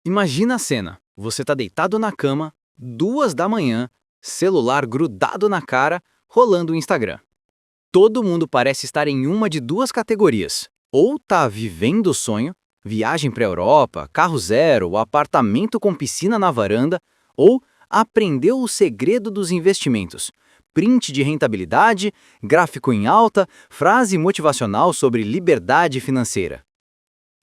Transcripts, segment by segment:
Imagina a cena. Você está deitado na cama, 2 da manhã, celular grudado na cara, rolando o Instagram. Todo mundo parece estar em uma de duas categorias. Ou tá vivendo o sonho, viagem para a Europa, carro zero, apartamento com piscina na varanda, ou aprendeu o segredo dos investimentos. Print de rentabilidade, gráfico em alta, frase motivacional sobre liberdade financeira.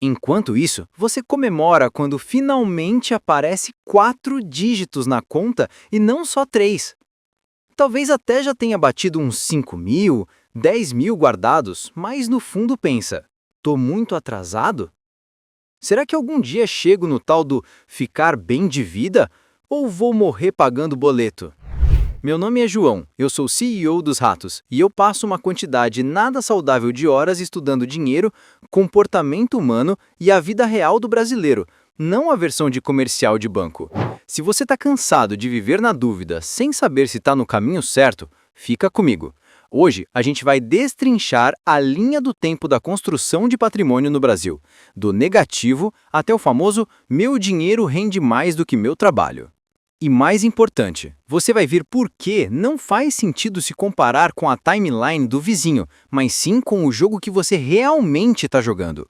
Enquanto isso, você comemora quando finalmente aparece 4 dígitos na conta e não só 3. Talvez até já tenha batido uns 5.000, 10.000 guardados, mas no fundo pensa, tô muito atrasado? Será que algum dia chego no tal do ficar bem de vida ou vou morrer pagando boleto? Meu nome é João, eu sou CEO dos Ratos e eu passo uma quantidade nada saudável de horas estudando dinheiro, comportamento humano e a vida real do brasileiro, não a versão de comercial de banco. Se você está cansado de viver na dúvida sem saber se está no caminho certo, fica comigo. Hoje a gente vai destrinchar a linha do tempo da construção de patrimônio no Brasil, do negativo até o famoso meu dinheiro rende mais do que meu trabalho. E mais importante, você vai ver por que não faz sentido se comparar com a timeline do vizinho, mas sim com o jogo que você realmente está jogando.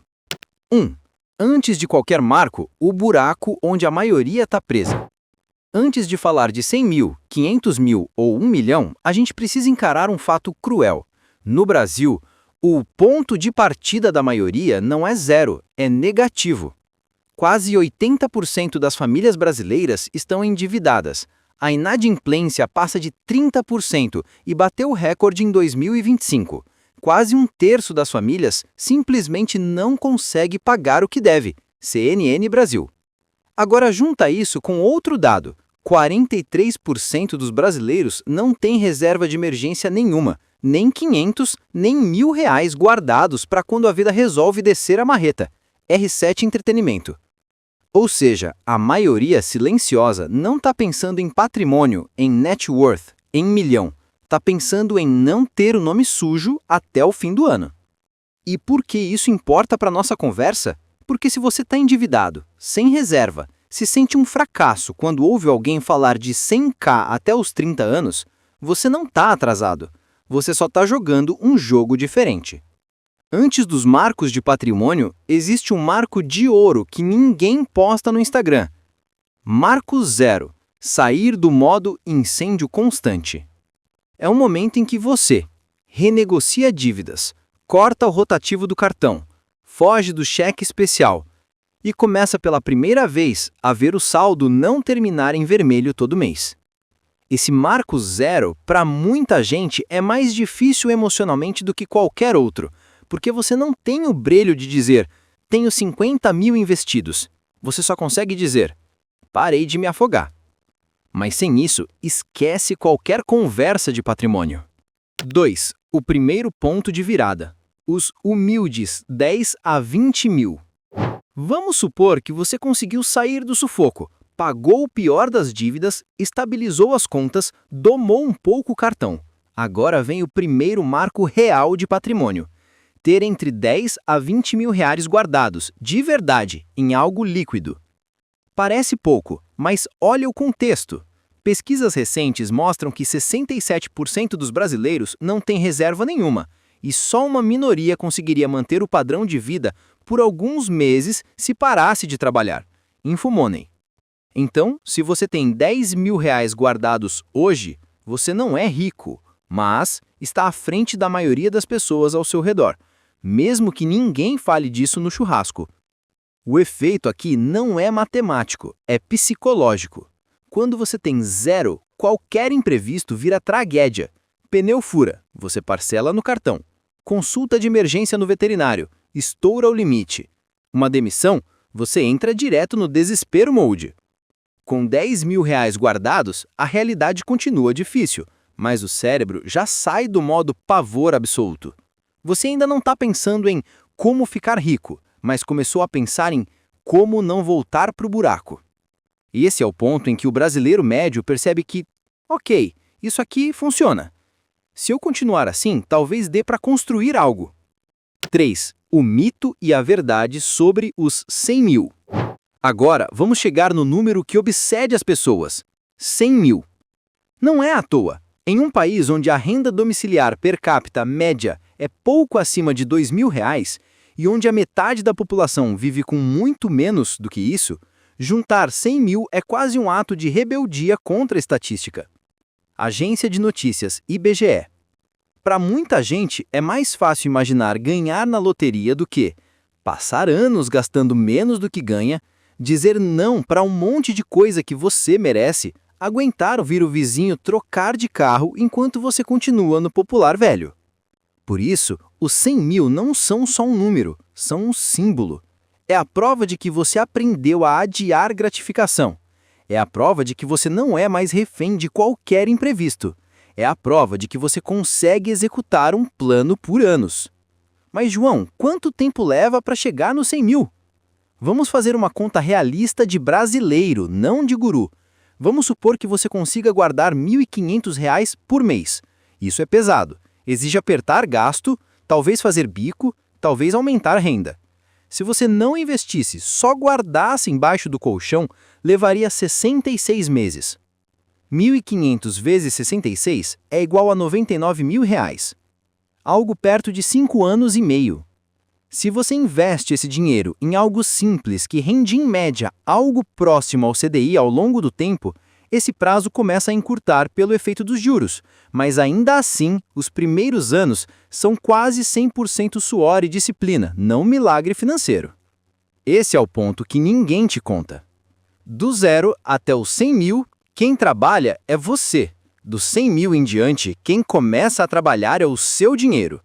1. Antes de qualquer marco, o buraco onde a maioria está presa. Antes de falar de 100 mil, 500 mil ou 1 milhão, a gente precisa encarar um fato cruel. No Brasil, o ponto de partida da maioria não é zero, é negativo. Quase 80% das famílias brasileiras estão endividadas. A inadimplência passa de 30% e bateu o recorde em 2025. Quase um terço das famílias simplesmente não consegue pagar o que deve. CNN Brasil. Agora junta isso com outro dado. 43% dos brasileiros não têm reserva de emergência nenhuma, nem 500, nem R$ 1.000 guardados para quando a vida resolve descer a marreta. R7 Entretenimento. Ou seja, a maioria silenciosa não está pensando em patrimônio, em net worth, em milhão. Está pensando em não ter o nome sujo até o fim do ano. E por que isso importa para a nossa conversa? Porque se você está endividado, sem reserva, se sente um fracasso quando ouve alguém falar de 100k até os 30 anos, você não está atrasado. Você só está jogando um jogo diferente. Antes dos marcos de patrimônio, existe um marco de ouro que ninguém posta no Instagram. Marco 0. Sair do modo incêndio constante. É um momento em que você renegocia dívidas, corta o rotativo do cartão, foge do cheque especial e começa pela primeira vez a ver o saldo não terminar em vermelho todo mês. Esse marco 0, para muita gente, é mais difícil emocionalmente do que qualquer outro, porque você não tem o brilho de dizer, tenho 50 mil investidos. Você só consegue dizer, parei de me afogar. Mas sem isso, esquece qualquer conversa de patrimônio. 2. O primeiro ponto de virada. Os humildes 10 a 20 mil. Vamos supor que você conseguiu sair do sufoco, pagou o pior das dívidas, estabilizou as contas, domou um pouco o cartão. Agora vem o primeiro marco real de patrimônio. Ter entre 10 a 20 mil reais guardados, de verdade, em algo líquido. Parece pouco, mas olha o contexto. Pesquisas recentes mostram que 67% dos brasileiros não têm reserva nenhuma, e só uma minoria conseguiria manter o padrão de vida por alguns meses se parasse de trabalhar. Infomoney. Então, se você tem 10 mil reais guardados hoje, você não é rico, mas está à frente da maioria das pessoas ao seu redor, mesmo que ninguém fale disso no churrasco. O efeito aqui não é matemático, é psicológico. Quando você tem 0, qualquer imprevisto vira tragédia. Pneu fura, você parcela no cartão. Consulta de emergência no veterinário, estoura o limite. Uma demissão, você entra direto no desespero mode. Com 10 mil reais guardados, a realidade continua difícil, mas o cérebro já sai do modo pavor absoluto. Você ainda não está pensando em como ficar rico, mas começou a pensar em como não voltar para o buraco. E esse é o ponto em que o brasileiro médio percebe que, ok, isso aqui funciona. Se eu continuar assim, talvez dê para construir algo. 3. O mito e a verdade sobre os 100 mil. Agora, vamos chegar no número que obsede as pessoas: 100 mil. Não é à toa. Em um país onde a renda domiciliar per capita média é pouco acima de R$ 2.000 e onde a metade da população vive com muito menos do que isso, juntar 100 mil é quase um ato de rebeldia contra a estatística. Agência de Notícias IBGE. Para muita gente, é mais fácil imaginar ganhar na loteria do que passar anos gastando menos do que ganha, dizer não para um monte de coisa que você merece, aguentar ouvir o vizinho trocar de carro enquanto você continua no popular velho. Por isso, os 100 mil não são só um número, são um símbolo. É a prova de que você aprendeu a adiar gratificação. É a prova de que você não é mais refém de qualquer imprevisto. É a prova de que você consegue executar um plano por anos. Mas, João, quanto tempo leva para chegar nos 100 mil? Vamos fazer uma conta realista de brasileiro, não de guru. Vamos supor que você consiga guardar R$ 1.500 por mês. Isso é pesado. Exige apertar gasto, talvez fazer bico, talvez aumentar renda. Se você não investisse, só guardasse embaixo do colchão, levaria 66 meses. 1.500 vezes 66 é igual a R$ 99.000. Algo perto de 5 anos e meio. Se você investe esse dinheiro em algo simples que rende em média algo próximo ao CDI ao longo do tempo, esse prazo começa a encurtar pelo efeito dos juros, mas ainda assim, os primeiros anos são quase 100% suor e disciplina, não milagre financeiro. Esse é o ponto que ninguém te conta. Do 0 até os 100 mil, quem trabalha é você. Dos 100 mil em diante, quem começa a trabalhar é o seu dinheiro.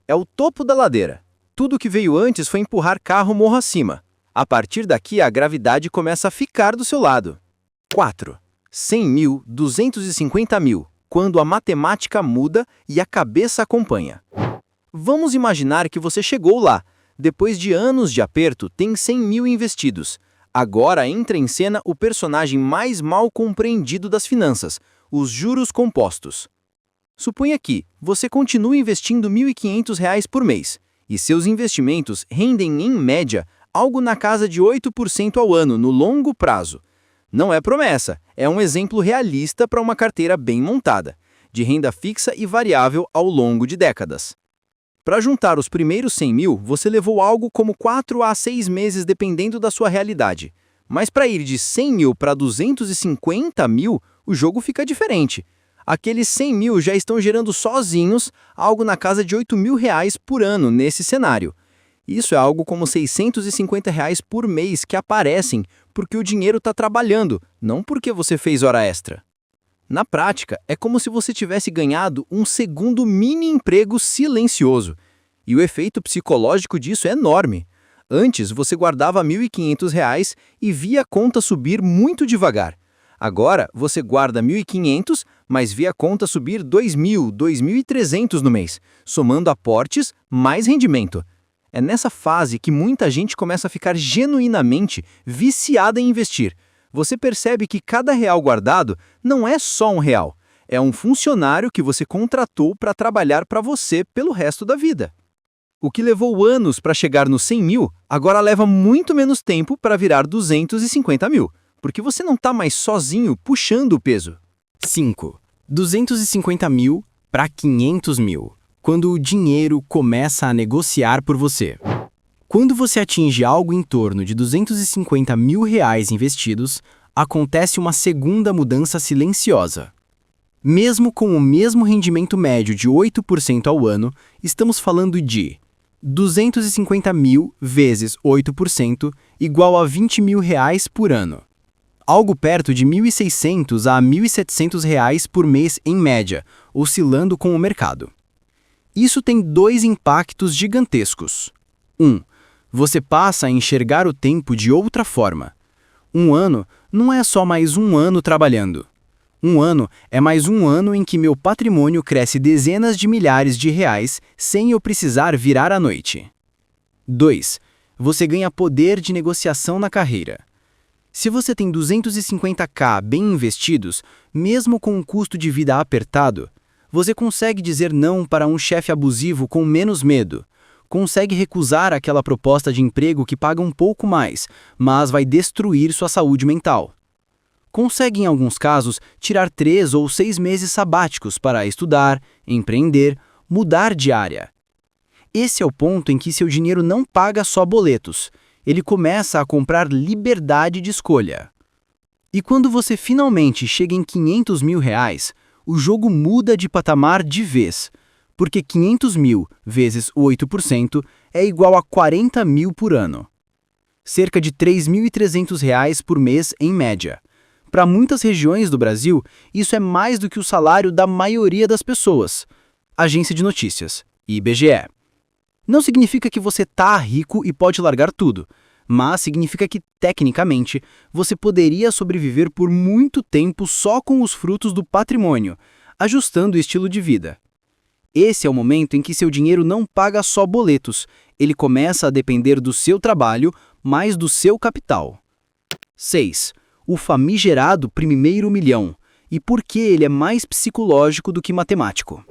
É o topo da ladeira. Tudo que veio antes foi empurrar carro morro acima. A partir daqui, a gravidade começa a ficar do seu lado. 4. 100 mil, 250 mil, quando a matemática muda e a cabeça acompanha. Vamos imaginar que você chegou lá. Depois de anos de aperto, tem 100 mil investidos. Agora entra em cena o personagem mais mal compreendido das finanças, os juros compostos. Suponha que você continue investindo R$ 1.500 por mês. E seus investimentos rendem, em média, algo na casa de 8% ao ano no longo prazo. Não é promessa, é um exemplo realista para uma carteira bem montada, de renda fixa e variável ao longo de décadas. Para juntar os primeiros 100 mil, você levou algo como 4 a 6 meses dependendo da sua realidade. Mas para ir de 100 mil para 250 mil, o jogo fica diferente. Aqueles 100 mil já estão gerando sozinhos algo na casa de R$ 8.000 por ano nesse cenário. Isso é algo como R$ 650 por mês que aparecem porque o dinheiro está trabalhando, não porque você fez hora extra. Na prática, é como se você tivesse ganhado um segundo mini-emprego silencioso. E o efeito psicológico disso é enorme. Antes, você guardava R$ 1.500 e via a conta subir muito devagar. Agora, você guarda 1.500, mas vê a conta subir 2.000, 2.300 no mês, somando aportes mais rendimento. É nessa fase que muita gente começa a ficar genuinamente viciada em investir. Você percebe que cada real guardado não é só um real, é um funcionário que você contratou para trabalhar para você pelo resto da vida. O que levou anos para chegar nos 100 mil, agora leva muito menos tempo para virar 250 mil. Porque você não está mais sozinho puxando o peso. 5. 250 mil para 500 mil, quando o dinheiro começa a negociar por você. Quando você atinge algo em torno de R$ 250 mil investidos, acontece uma segunda mudança silenciosa. Mesmo com o mesmo rendimento médio de 8% ao ano, estamos falando de 250 mil vezes 8% igual a R$ 20.000 por ano. Algo perto de R$ 1.600 a R$ 1.700 por mês em média, oscilando com o mercado. Isso tem 2 impactos gigantescos. 1. Você passa a enxergar o tempo de outra forma. Um ano não é só mais um ano trabalhando. Um ano é mais um ano em que meu patrimônio cresce dezenas de milhares de reais sem eu precisar virar à noite. 2. Você ganha poder de negociação na carreira. Se você tem 250k bem investidos, mesmo com um custo de vida apertado, você consegue dizer não para um chefe abusivo com menos medo, consegue recusar aquela proposta de emprego que paga um pouco mais, mas vai destruir sua saúde mental. Consegue, em alguns casos, tirar 3 ou 6 meses sabáticos para estudar, empreender, mudar de área. Esse é o ponto em que seu dinheiro não paga só boletos, ele começa a comprar liberdade de escolha. E quando você finalmente chega em R$ 500.000, o jogo muda de patamar de vez, porque 500 mil vezes 8% é igual a 40 mil por ano. Cerca de R$ 3.300 por mês em média. Para muitas regiões do Brasil, isso é mais do que o salário da maioria das pessoas. Agência de Notícias, IBGE. Não significa que você tá rico e pode largar tudo, mas significa que, tecnicamente, você poderia sobreviver por muito tempo só com os frutos do patrimônio, ajustando o estilo de vida. Esse é o momento em que seu dinheiro não paga só boletos, ele começa a depender do seu trabalho, mais do seu capital. 6. O famigerado primeiro milhão. E por que ele é mais psicológico do que matemático?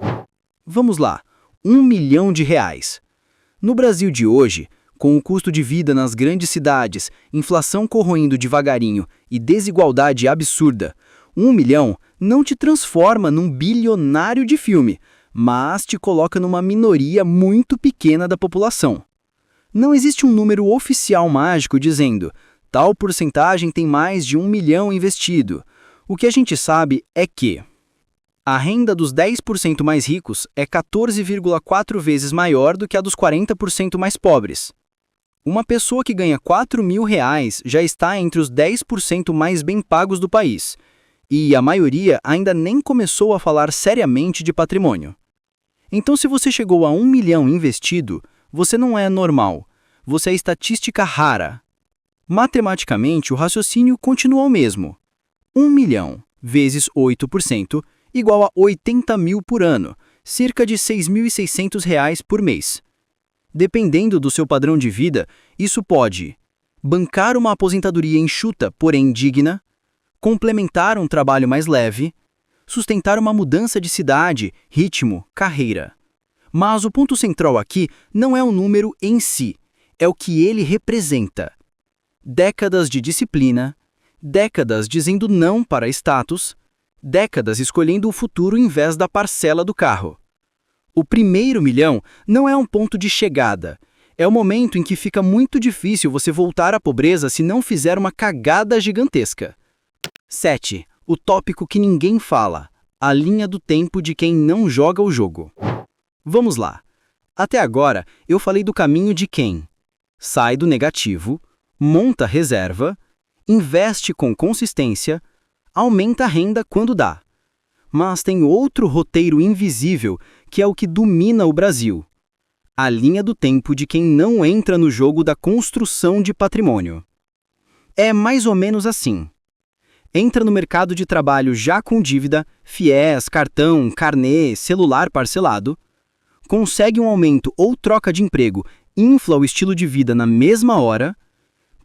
Vamos lá. R$ 1 milhão. No Brasil de hoje, com o custo de vida nas grandes cidades, inflação corroendo devagarinho e desigualdade absurda, 1 milhão não te transforma num bilionário de filme, mas te coloca numa minoria muito pequena da população. Não existe um número oficial mágico dizendo tal porcentagem tem mais de 1 milhão investido. O que a gente sabe é que a renda dos 10% mais ricos é 14,4 vezes maior do que a dos 40% mais pobres. Uma pessoa que ganha R$ 4.000 já está entre os 10% mais bem pagos do país, e a maioria ainda nem começou a falar seriamente de patrimônio. Então, se você chegou a 1 milhão investido, você não é normal, você é estatística rara. Matematicamente, o raciocínio continua o mesmo. 1 milhão vezes 8% igual a 80 mil por ano, cerca de R$ 6.600 por mês. Dependendo do seu padrão de vida, isso pode bancar uma aposentadoria enxuta, porém digna, complementar um trabalho mais leve, sustentar uma mudança de cidade, ritmo, carreira. Mas o ponto central aqui não é o número em si, é o que ele representa. Décadas de disciplina, décadas dizendo não para status, décadas escolhendo o futuro em vez da parcela do carro. O primeiro milhão não é um ponto de chegada, é o momento em que fica muito difícil você voltar à pobreza se não fizer uma cagada gigantesca. 7. O tópico que ninguém fala, a linha do tempo de quem não joga o jogo. Vamos lá. Até agora, eu falei do caminho de quem sai do negativo, monta reserva, investe com consistência, aumenta a renda quando dá. Mas tem outro roteiro invisível que é o que domina o Brasil. A linha do tempo de quem não entra no jogo da construção de patrimônio. É mais ou menos assim. Entra no mercado de trabalho já com dívida, fiéis, cartão, carnê, celular parcelado, consegue um aumento ou troca de emprego, infla o estilo de vida na mesma hora,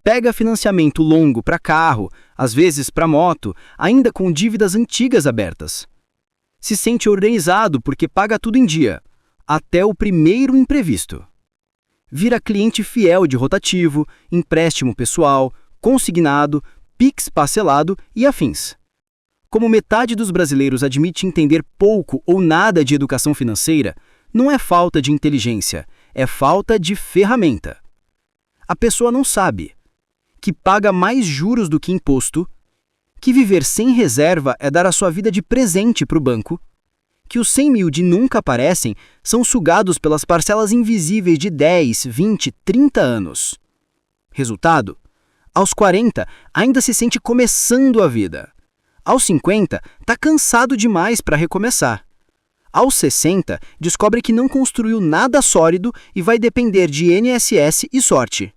pega financiamento longo para carro, às vezes para moto, ainda com dívidas antigas abertas. Se sente organizado porque paga tudo em dia, até o primeiro imprevisto. Vira cliente fiel de rotativo, empréstimo pessoal, consignado, Pix parcelado e afins. Como metade dos brasileiros admite entender pouco ou nada de educação financeira, não é falta de inteligência, é falta de ferramenta. A pessoa não sabe que paga mais juros do que imposto, que viver sem reserva é dar a sua vida de presente para o banco, que os 100 mil de nunca aparecem são sugados pelas parcelas invisíveis de 10, 20, 30 anos. Resultado? Aos 40, ainda se sente começando a vida. Aos 50, está cansado demais para recomeçar. Aos 60, descobre que não construiu nada sólido e vai depender de INSS e sorte.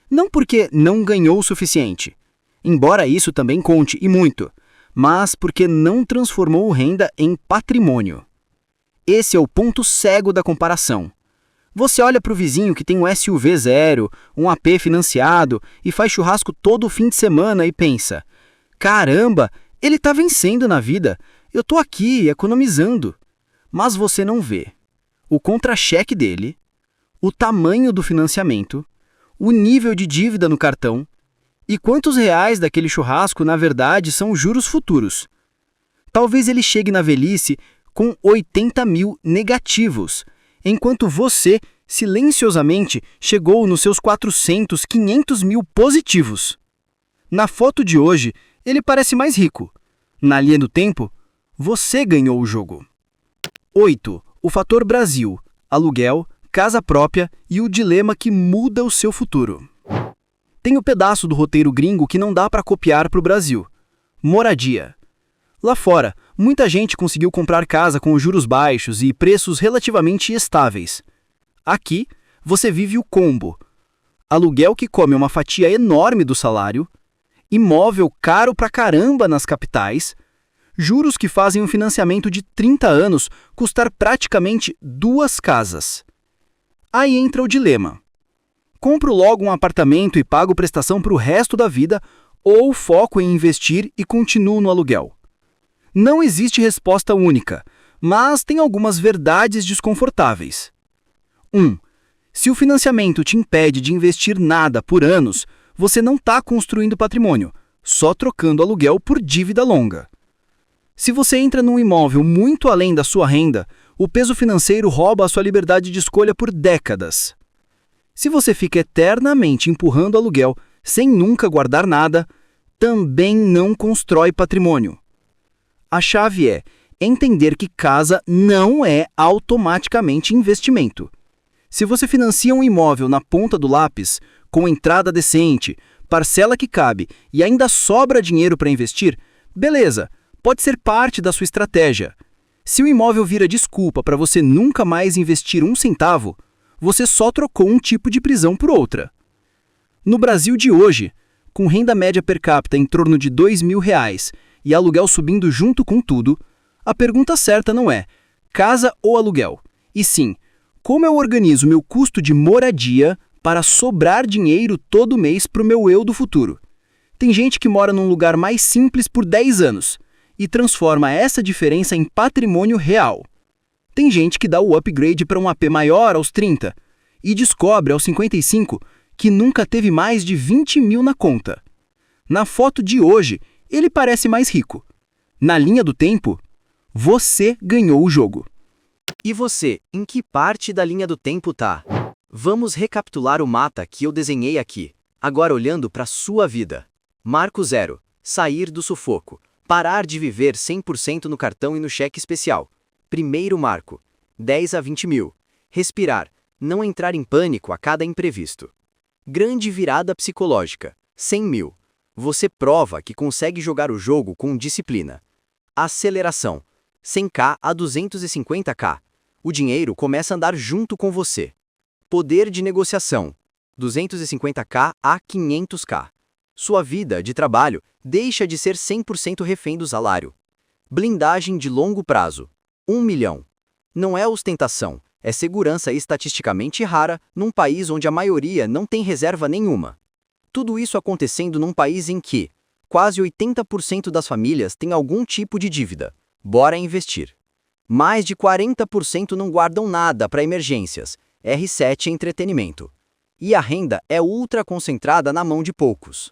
Não porque não ganhou o suficiente, embora isso também conte e muito, mas porque não transformou renda em patrimônio. Esse é o ponto cego da comparação. Você olha para o vizinho que tem um SUV zero, um AP financiado e faz churrasco todo fim de semana e pensa: caramba, ele está vencendo na vida, eu estou aqui economizando. Mas você não vê o contra-cheque dele, o tamanho do financiamento, o nível de dívida no cartão e quantos reais daquele churrasco, na verdade, são juros futuros. Talvez ele chegue na velhice com 80 mil negativos, enquanto você, silenciosamente, chegou nos seus 400, 500 mil positivos. Na foto de hoje, ele parece mais rico. Na linha do tempo, você ganhou o jogo. 8. O fator Brasil, aluguel, casa própria e o dilema que muda o seu futuro. Tem o pedaço do roteiro gringo que não dá para copiar para o Brasil. Moradia. Lá fora, muita gente conseguiu comprar casa com juros baixos e preços relativamente estáveis. Aqui, você vive o combo. Aluguel que come uma fatia enorme do salário, imóvel caro pra caramba nas capitais, juros que fazem um financiamento de 30 anos custar praticamente 2 casas. Aí entra o dilema. Compro logo um apartamento e pago prestação para o resto da vida ou foco em investir e continuo no aluguel? Não existe resposta única, mas tem algumas verdades desconfortáveis. 1. Se o financiamento te impede de investir nada por anos, você não está construindo patrimônio, só trocando aluguel por dívida longa. Se você entra num imóvel muito além da sua renda, o peso financeiro rouba a sua liberdade de escolha por décadas. Se você fica eternamente empurrando aluguel sem nunca guardar nada, também não constrói patrimônio. A chave é entender que casa não é automaticamente investimento. Se você financia um imóvel na ponta do lápis, com entrada decente, parcela que cabe e ainda sobra dinheiro para investir, beleza, pode ser parte da sua estratégia. Se o imóvel vira desculpa para você nunca mais investir um centavo, você só trocou um tipo de prisão por outra. No Brasil de hoje, com renda média per capita em torno de R$ 2.000 e aluguel subindo junto com tudo, a pergunta certa não é casa ou aluguel, e sim, como eu organizo meu custo de moradia para sobrar dinheiro todo mês para o meu eu do futuro. Tem gente que mora num lugar mais simples por 10 anos e transforma essa diferença em patrimônio real. Tem gente que dá o upgrade para um AP maior aos 30 e descobre aos 55 que nunca teve mais de 20 mil na conta. Na foto de hoje, ele parece mais rico. Na linha do tempo, você ganhou o jogo. E você, em que parte da linha do tempo tá? Vamos recapitular o mapa que eu desenhei aqui, agora olhando para sua vida. Marco 0. Sair do sufoco. Parar de viver 100% no cartão e no cheque especial. Primeiro marco. 10 a 20 mil. Respirar. Não entrar em pânico a cada imprevisto. Grande virada psicológica. 100 mil. Você prova que consegue jogar o jogo com disciplina. Aceleração. 100k a 250k. O dinheiro começa a andar junto com você. Poder de negociação. 250k a 500k. Sua vida de trabalho deixa de ser 100% refém do salário. Blindagem de longo prazo. 1 milhão. Não é ostentação, é segurança estatisticamente rara num país onde a maioria não tem reserva nenhuma. Tudo isso acontecendo num país em que quase 80% das famílias têm algum tipo de dívida. Bora investir. Mais de 40% não guardam nada para emergências. R7 entretenimento. E a renda é ultra concentrada na mão de poucos.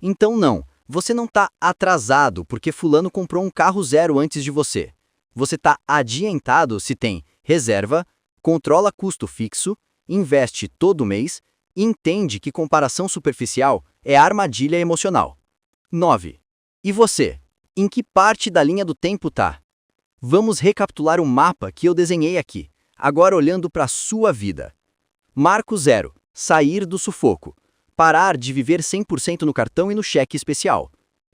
Então não, você não está atrasado porque fulano comprou um carro zero antes de você. Você está adiantado se tem reserva, controla custo fixo, investe todo mês e entende que comparação superficial é armadilha emocional. 9. E você? Em que parte da linha do tempo tá? Vamos recapitular o mapa que eu desenhei aqui, agora olhando para a sua vida. Marco 0. Sair do sufoco. Parar de viver 100% no cartão e no cheque especial.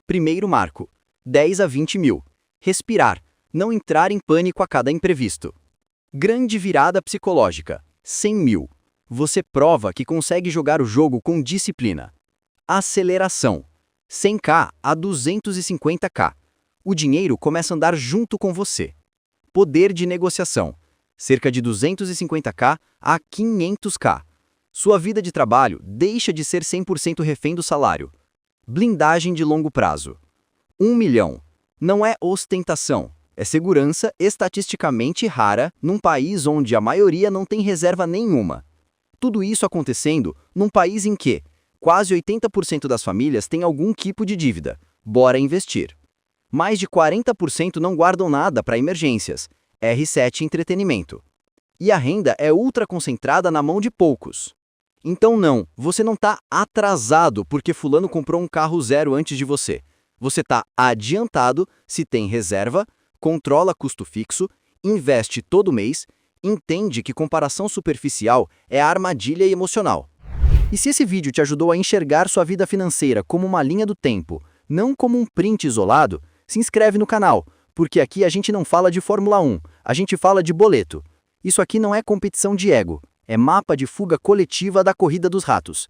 Primeiro marco. 10 a 20 mil. Respirar. Não entrar em pânico a cada imprevisto. Grande virada psicológica. 100 mil. Você prova que consegue jogar o jogo com disciplina. Aceleração. 100k a 250k. O dinheiro começa a andar junto com você. Poder de negociação. Cerca de 250k a 500k. Sua vida de trabalho deixa de ser 100% refém do salário. Blindagem de longo prazo. 1 milhão. Não é ostentação, é segurança estatisticamente rara num país onde a maioria não tem reserva nenhuma. tudo isso acontecendo num país em que quase 80% das famílias têm algum tipo de dívida. Bora investir. Mais de 40% não guardam nada para emergências. R7 Entretenimento. E a renda é ultra concentrada na mão de poucos. Então não, você não está atrasado porque fulano comprou um carro zero antes de você. Você está adiantado se tem reserva, controla custo fixo, investe todo mês, entende que comparação superficial é armadilha emocional. E se esse vídeo te ajudou a enxergar sua vida financeira como uma linha do tempo, não como um print isolado, se inscreve no canal, porque aqui a gente não fala de Fórmula 1, a gente fala de boleto. Isso aqui não é competição de ego, é mapa de fuga coletiva da corrida dos ratos.